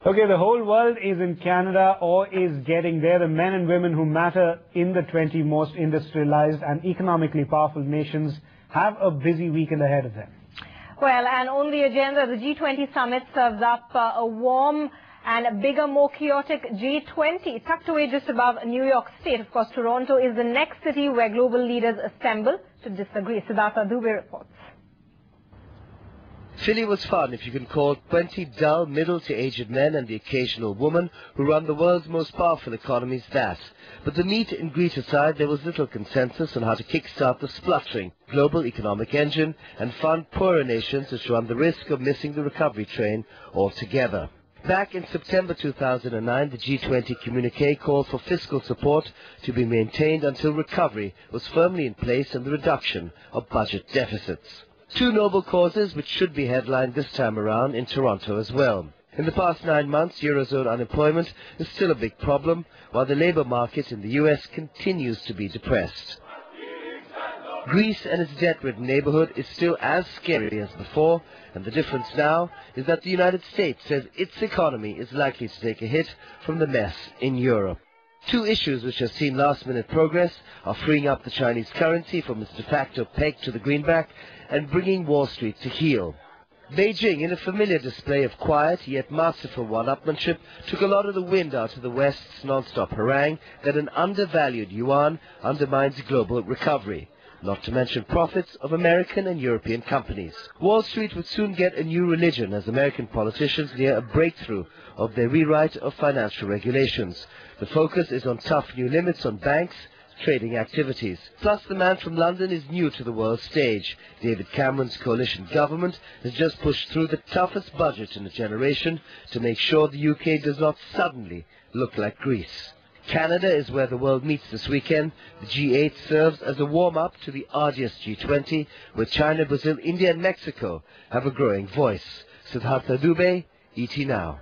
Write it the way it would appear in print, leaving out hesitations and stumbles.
Okay, the whole world is in Canada or is getting there. The men and women who matter in the 20 most industrialized and economically powerful nations have a busy weekend ahead of them. Well, and on the agenda, the G20 summit serves up a warm and a bigger, more chaotic G20, tucked away just above New York State. Of course, Toronto is the next city where global leaders assemble to disagree. Siddhartha Dubey reports. Philly was fun if you can call 20 dull, middle to aged men and the occasional woman who run the world's most powerful economies that. But the meet and greet aside, there was little consensus on how to kickstart the spluttering global economic engine and fund poorer nations which run the risk of missing the recovery train altogether. Back in September 2009, the G20 communiqué called for fiscal support to be maintained until recovery was firmly in place and the reduction of budget deficits. Two noble causes which should be headlined this time around in Toronto as well. In the past 9 months, Eurozone unemployment is still a big problem, while the labor market in the US continues to be depressed. Greece and its debt-ridden neighborhood is still as scary as before, and the difference now is that the United States says its economy is likely to take a hit from the mess in Europe. Two issues which have seen last-minute progress are freeing up the Chinese currency from its de facto peg to the greenback and bringing Wall Street to heel. Beijing, in a familiar display of quiet yet masterful one-upmanship, took a lot of the wind out of the West's non-stop harangue that an undervalued yuan undermines global recovery, not to mention profits of American and European companies. Wall Street would soon get a new religion as American politicians near a breakthrough of their rewrite of financial regulations. The focus is on tough new limits on banks' trading activities. Plus, the man from London is new to the world stage. David Cameron's coalition government has just pushed through the toughest budget in a generation to make sure the UK does not suddenly look like Greece. Canada is where the world meets this weekend. The G8 serves as a warm-up to the arduous G20, where China, Brazil, India and Mexico have a growing voice. Siddhartha Dubey, ET Now.